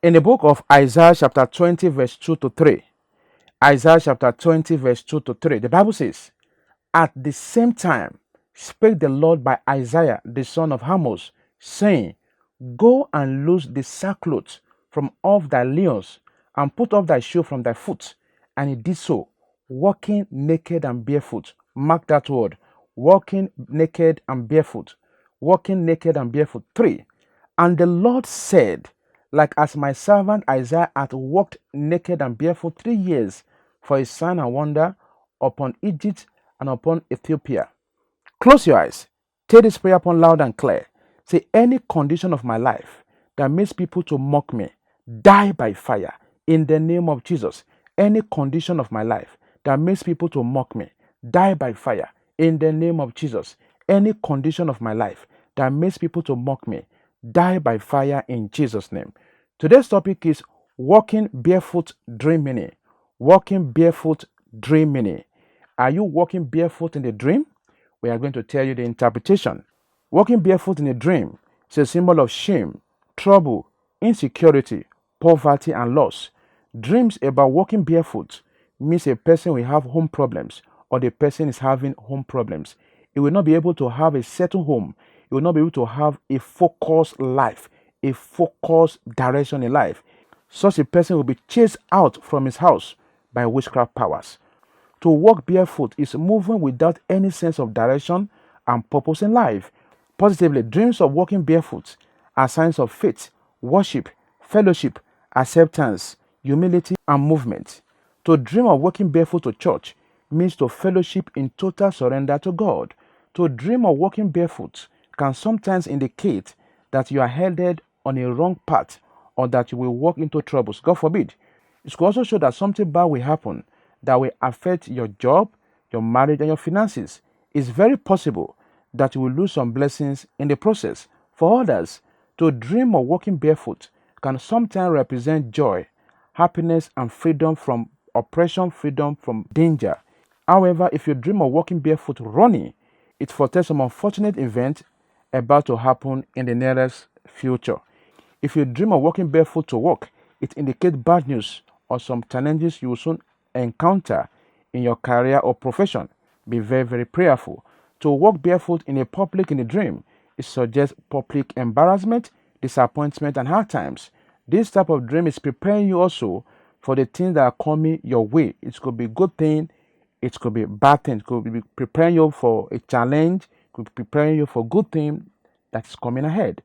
In the book of Isaiah chapter 20 verse 2 to 3, Isaiah chapter 20 verse 2 to 3, the Bible says, "At the same time spake the Lord by Isaiah the son of Amos, saying, Go and loose the sackcloth from off thy lions, and put off thy shoe from thy foot. And he did so, walking naked and barefoot." Mark that word. Walking naked and barefoot. Walking naked and barefoot. 3. And the Lord said, Like as my servant Isaiah hath walked naked and barefoot 3 years for a sign and wonder upon Egypt and upon Ethiopia. Close your eyes. Take this prayer upon loud and clear. Say, any condition of my life that makes people to mock me, die by fire in the name of Jesus. Any condition of my life that makes people to mock me, die by fire in the name of Jesus. Any condition of my life that makes people to mock me, die by fire in Jesus' name. Today's topic is walking barefoot dream meaning. Walking barefoot dream meaning. Are you walking barefoot in the dream? We are going to tell you the interpretation. Walking barefoot in a dream is a symbol of shame, trouble, insecurity, poverty, and loss. Dreams about walking barefoot means a person will have home problems or the person is having home problems. He will not be able to have a settled home. He will not be able to have a focused life, a focused direction in life. Such a person will be chased out from his house by witchcraft powers. To walk barefoot is moving without any sense of direction and purpose in life. Positively, dreams of walking barefoot are signs of faith, worship, fellowship, acceptance, humility, and movement. To dream of walking barefoot to church means to fellowship in total surrender to God. To dream of walking barefoot can sometimes indicate that you are headed on a wrong path or that you will walk into troubles. God forbid. It could also show that something bad will happen that will affect your job, your marriage, and your finances. It's very possible that you will lose some blessings in the process. For others, to dream of walking barefoot can sometimes represent joy, happiness, and freedom from oppression, freedom from danger. However, if you dream of walking barefoot running, it foretells some unfortunate event about to happen in the nearest future. If you dream of walking barefoot to work, it indicates bad news or some challenges you will soon encounter in your career or profession. Be very, very prayerful. To walk barefoot in a public in a dream, it suggests public embarrassment, disappointment, and hard times. This type of dream is preparing you also for the things that are coming your way. It could be good thing, it could be bad thing. It could be preparing you for a challenge, it could be preparing you for good thing that is coming ahead.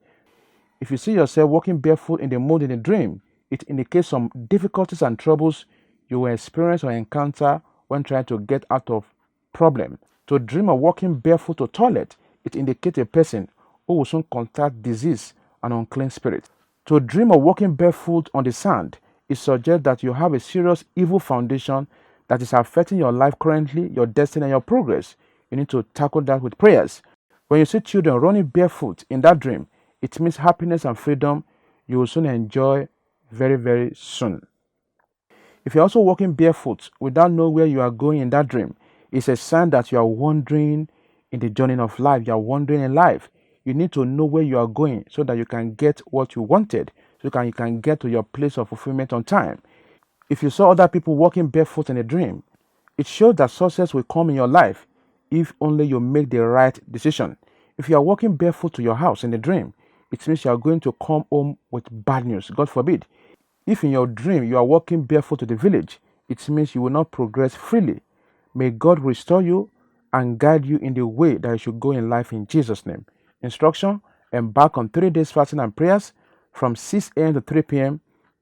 If you see yourself walking barefoot in the mood in a dream, it indicates some difficulties and troubles you will experience or encounter when trying to get out of problem. To dream of walking barefoot to toilet, it indicates a person who will soon contact disease and unclean spirit. To dream of walking barefoot on the sand, it suggests that you have a serious evil foundation that is affecting your life currently, your destiny, and your progress. You need to tackle that with prayers. When you see children running barefoot in that dream, it means happiness and freedom you will soon enjoy very, very soon. If you're also walking barefoot without knowing where you are going in that dream, it's a sign that you are wandering in the journey of life. You are wandering in life. You need to know where you are going so that you can get what you wanted, so you can get to your place of fulfillment on time. If you saw other people walking barefoot in a dream, it shows that success will come in your life if only you make the right decision. If you are walking barefoot to your house in a dream, it means you are going to come home with bad news. God forbid. If in your dream you are walking barefoot to the village, it means you will not progress freely. May God restore you and guide you in the way that you should go in life in Jesus' name. Instruction: embark on 3 days fasting and prayers from 6 a.m. to 3 p.m.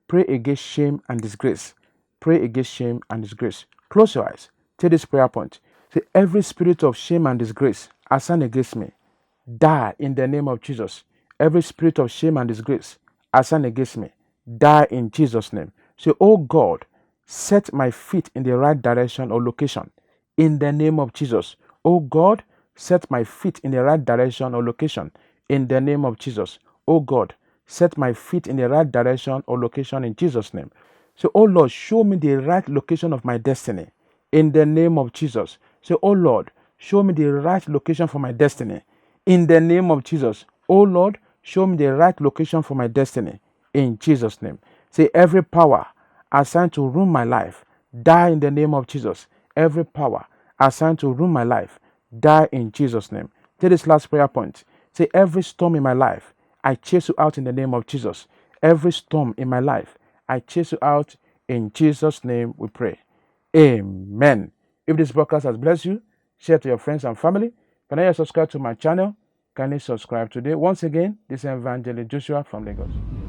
Pray against shame and disgrace. Pray against shame and disgrace. Close your eyes. Take this prayer point. Say, every spirit of shame and disgrace assigned against me, die in the name of Jesus. Every spirit of shame and disgrace assigned against me, die in Jesus' name. Say, oh God, set my feet in the right direction or location in the name of Jesus. Oh God, set my feet in the right direction or location in the name of Jesus. Oh God, set my feet in the right direction or location in Jesus' name. So, oh Lord, show me the right location of my destiny in the name of Jesus. So, oh Lord, show me the right location for my destiny in the name of Jesus. Oh Lord, show me the right location for my destiny in Jesus' name. Say, every power assigned to ruin my life, die in the name of Jesus. Every power assigned to ruin my life, die in Jesus' name. Take this last prayer point. Say, every storm in my life, I chase you out in the name of Jesus. Every storm in my life, I chase you out in Jesus' name we pray. Amen. If this podcast has blessed you, share to your friends and family. Can I subscribe to my channel? Kindly subscribe today. Once again, this is Evangelist Joshua from Lagos.